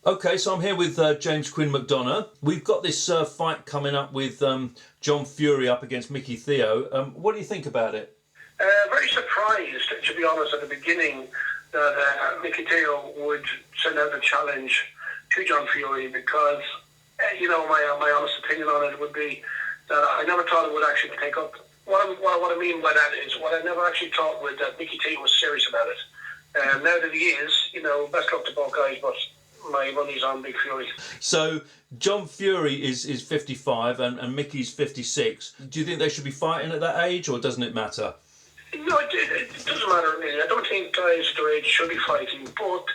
Okay, so I'm here with James Quinn McDonagh. We've got this fight coming up with John Fury up against Micky Theo. What do you think about it? Very surprised, to be honest, at the beginning that Micky Theo would send out a challenge to John Fury because, my honest opinion on it would be that I never thought it would actually take up. What I mean by that is, what I never actually thought would that Micky Theo was serious about it. Now that he is, best luck to both guys, but my money's on Big Fury. So John Fury is 55 and Micky's 56. Do you think they should be fighting at that age, or doesn't it matter? No, it doesn't matter really. I don't think guys their age should be fighting, but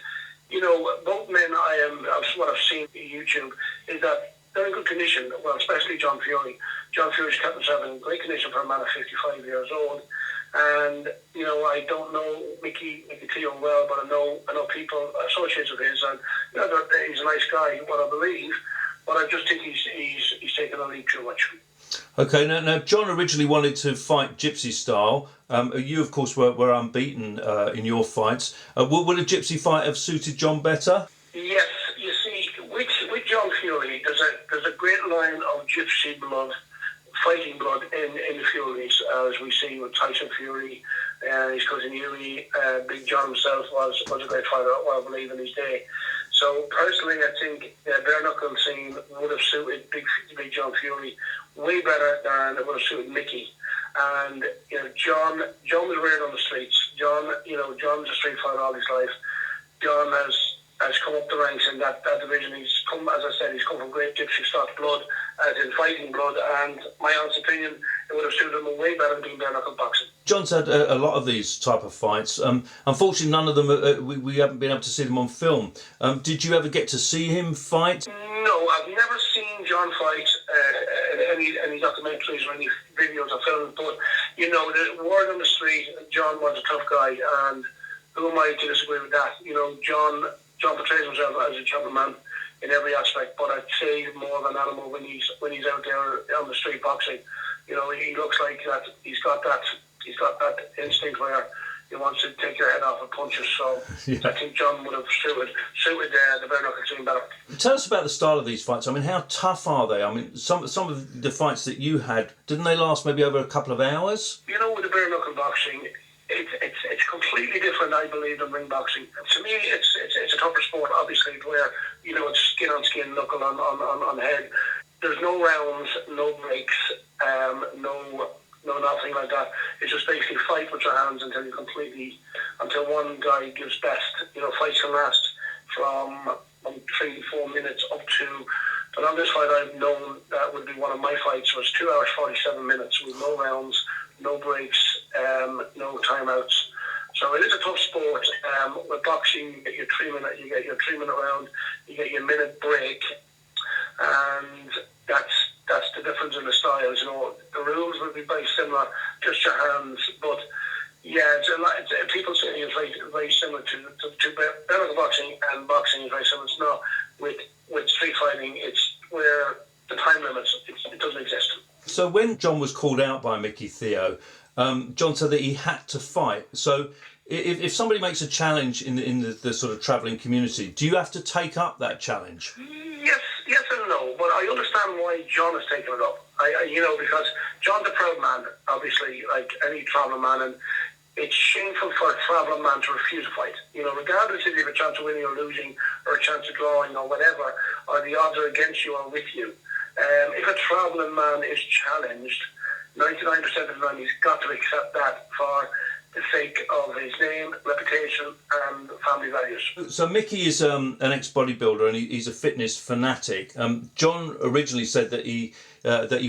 both men. What I've seen on YouTube is that they're in good condition. Well, especially John Fury. John Fury's kept himself in great condition for a man of 55 years old. And I don't know Micky Theo well, but I know people associates with his, and he's a nice guy, what I believe. But I just think he's taken a leap too much. Okay, now John originally wanted to fight Gypsy style. You, of course, were unbeaten in your fights. Would a Gypsy fight have suited John better? Yes, you see, with John Fury, there's a great line of Gypsy blood, fighting blood in the Furies, as we see with Tyson Fury, his cousin Yuri. Big John himself was a great fighter, I believe, in his day. So personally, I think the bare knuckle scene would have suited Big John Fury way better than it would have suited Micky. And John was reared on the streets. John's a street fighter all his life. John has come up the ranks in that division. He's come, as I said, he's come from great Gypsy stock blood, as in fighting blood, and my honest opinion, it would have suited him way better than being bare knuckle boxing. John's had a lot of these type of fights. Unfortunately, none of them, we haven't been able to see them on film. Did you ever get to see him fight? No, I've never seen John fight any documentaries or any videos or films, but the word on the street, John was a tough guy, and who am I to disagree with that? John portrays himself as a gentleman in every aspect, but I'd say more of an animal when he's out there on the street boxing. He looks like that. He's got that instinct where he wants to take your head off with punches. So yeah. I think John would have suited the bare knuckle scene better. Tell us about the style of these fights. I mean, how tough are they? I mean, some of the fights that you had, didn't they last maybe over a couple of hours? With the bare knuckle boxing, it's completely different, I believe, than ring boxing. To me, it's a tougher sport, obviously, where it's skin on skin, knuckle on head. There's no rounds, no breaks, no nothing like that. It's just basically fight with your hands until one guy gives best. Fights can last from 3 to 4 minutes up to. The longest fight I've known that would be one of my fights was 2 hours 47 minutes with no rounds, no breaks, no timeouts. So it is a tough sport. With boxing, you get your 3 minute, round, you get your minute break, and that's the difference in the styles. The rules would be very similar, just your hands. But yeah, people say it's very, very similar to bare knuckle boxing, and boxing is very similar. It's not with street fighting. It's where the time limits it doesn't exist. So when John was called out by Micky Theo, John said that he had to fight. So if somebody makes a challenge in the sort of travelling community, do you have to take up that challenge? Yes and no, but I understand why John has taken it up. Because John's a proud man, obviously, like any travelling man, and it's shameful for a travelling man to refuse a fight. Regardless if you have a chance of winning or losing, or a chance of drawing or whatever, or the odds are against you or with you. If a travelling man is challenged, 99% of the time he's got to accept that for the sake of his name, reputation, and family values. So Micky is an ex-bodybuilder and he's a fitness fanatic. John originally said that he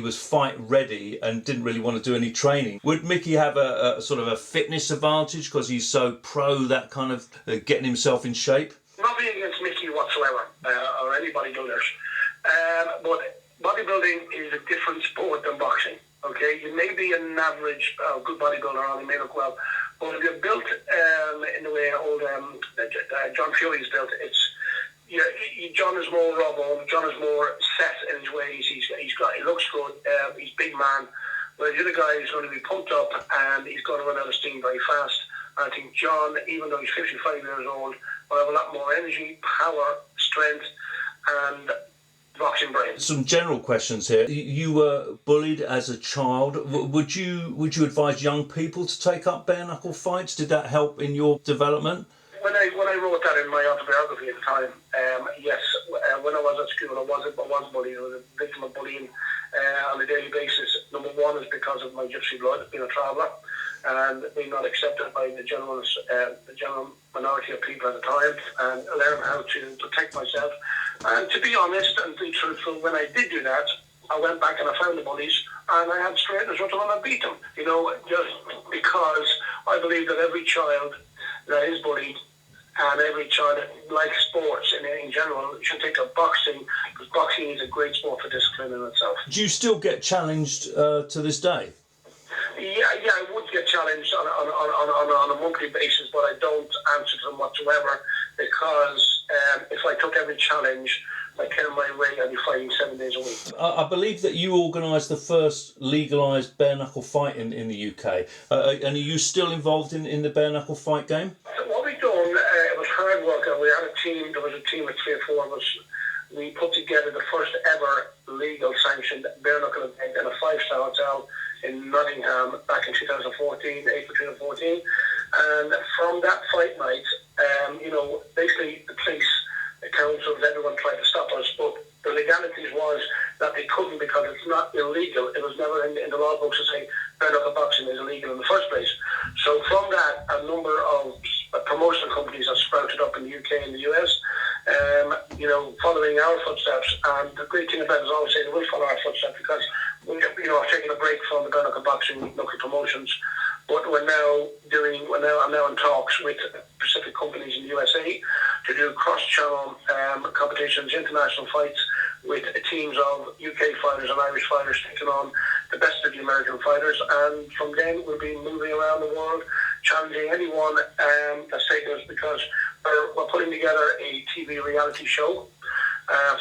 was fight ready and didn't really want to do any training. Would Micky have a sort of a fitness advantage because he's so pro that kind of getting himself in shape? Nothing against Micky whatsoever, or any bodybuilders. But bodybuilding is a different sport than boxing. Okay, you may be an average good bodybuilder, or you may look well, but if you're built in the way old John Fury is built, John is more raw. John is more set in his ways. He looks good. He's big man. Whereas the other guy is going to be pumped up and he's going to run out of steam very fast. And I think John, even though he's 55 years old, will have a lot more energy, power, strength, and boxing brain. Some general questions here. You were bullied as a child. Would you advise young people to take up bare knuckle fights? Did that help in your development? When I wrote that in my autobiography at the time, yes, when I was at school, I was bullied. I was a victim of bullying on a daily basis. Number one is because of my gypsy blood, being a traveller, and being not accepted by the general minority of people at the time, and learn how to protect myself. And to be honest and be truthful, when I did do that, I went back and I found the bullies, and I had straight as and I beat them. Just because I believe that every child that is bullied, and every child that likes sports in general should take up boxing, because boxing is a great sport for discipline in itself. Do you still get challenged to this day? Yeah, I would get challenged on a monthly basis, but I don't answer to them whatsoever, because if I took every challenge, I came my way, I'd be fighting 7 days a week. I believe that you organised the first legalised bare knuckle fight in the UK. And are you still involved in the bare knuckle fight game? So what we've done, it was hard work, and we had a team. There was a team of 3 or 4 of us. We put together the first ever legal sanctioned bare knuckle event in a 5-star hotel in Nottingham back in 2014, April 2014. And from that fight night, basically the police, the councils, everyone tried to stop us, but the legalities was that they couldn't, because it's not illegal. It was never in the law books to say bare knuckle boxing is illegal in the first place. So from that, a number of promotional companies have sprouted up in the UK and the US, following our footsteps. And the great thing about it is always say they will follow our footsteps, because we're taking a break from the bare knuckle boxing knuckle promotions. But I'm now in talks with specific companies in the USA to do cross-channel competitions, international fights, with teams of UK fighters and Irish fighters taking on the best of the American fighters. And from then we'll be moving around the world, challenging anyone that's taking us, because we're putting together a TV reality show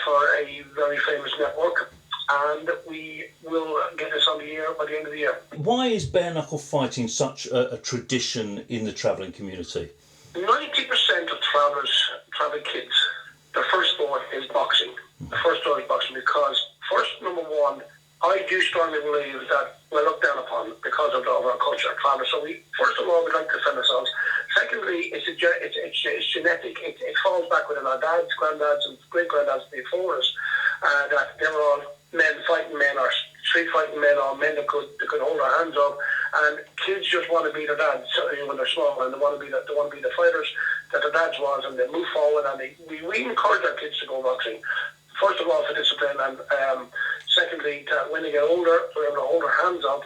for a very famous network. And we will get this on the air by the end of the year. Why is bare knuckle fighting such a tradition in the travelling community? 90% of travelling kids, their first sport is boxing. The first sport is boxing because, number one, I do strongly believe that we're looked down upon because of our culture of travel. So first of all, we like to defend ourselves. Secondly, it's genetic. It falls back within our dads, granddads, and great-granddads before us, that they were all men fighting men, or street fighting men, or men that could hold their hands up. And kids just want to be their dads when they're small, and they want to be the fighters that their dads was, and they move forward. And we encourage our kids to go boxing. First of all, for discipline, and secondly, when they get older, they're able to hold their hands up.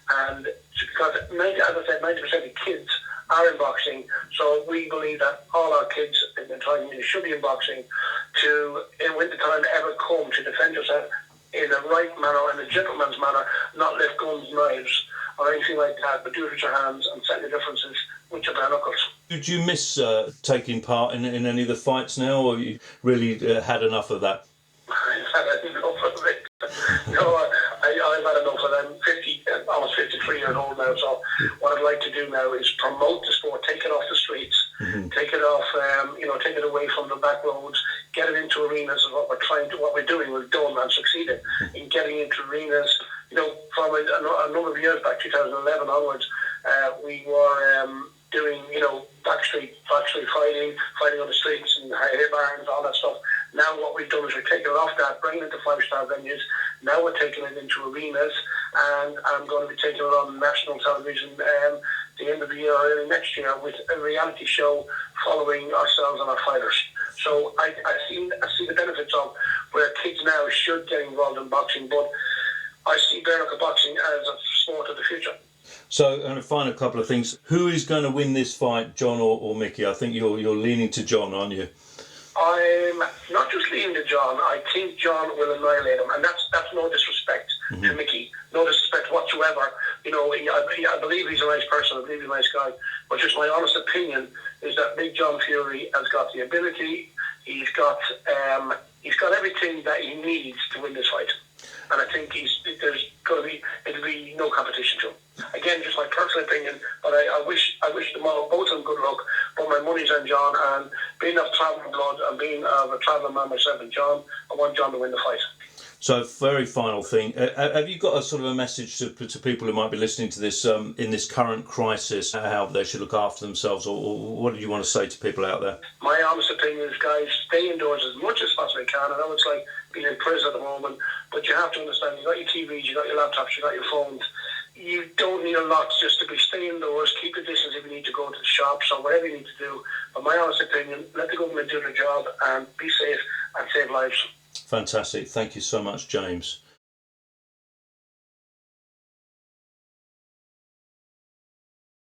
And because, as I said, 90% of kids are in boxing, so we believe that all our kids in the time community should be in boxing when the time ever come to defend yourself in a right manner, in a gentleman's manner, not lift guns, knives, or anything like that, but do it with your hands and set the differences with your bare knuckles. Did you miss taking part in any of the fights now, or you really had enough of that? I've had enough of it. No, I've had enough of them. Almost 53 years old now, so what I'd like to do now is promote the sport, take it off the streets, take it off, take it away from the back roads, get it into arenas. Is what we're doing. We've done and succeeded in getting into arenas. From a number of years back, 2011 onwards, we were doing, backstreet fighting on the streets and hay barns, all that stuff. Now what we've done is we're taking it off that, bringing it to 5-star venues. Now we're taking it into arenas, and I'm going to be taking it on national television the end of the year or early next year, with a reality show following ourselves and our fighters. So I see the benefits of where kids now should get involved in boxing, but I see bare knuckle boxing as a sport of the future. So, and a final couple of things. Who is going to win this fight, John or Micky? I think you're leaning to John, aren't you? I'm not just leaning to John. I think John will annihilate him, and that's no disrespect to Micky, no disrespect whatsoever. I believe he's a nice person. I believe he's a nice guy. But just my honest opinion is that Big John Fury has got the ability. He's got everything that he needs to win this fight, and I think it'll be no competition to him. Again, just my personal opinion, but I wish them all, both of them, good luck. But my money's on John, and being of travelling blood and being of a travelling man myself and John, I want John to win the fight. So, very final thing. Have you got a sort of a message to people who might be listening to this in this current crisis, how they should look after themselves, or what do you want to say to people out there? My honest opinion is, guys, stay indoors as much as possibly can. I know it's like being in prison at the moment, but you have to understand, you got your TVs, you got your laptops, you got your phones. You don't need a lot just to be stay indoors, keep your distance if you need to go to the shops or whatever you need to do. But my honest opinion, let the government do their job and be safe and save lives. Fantastic. Thank you so much, James.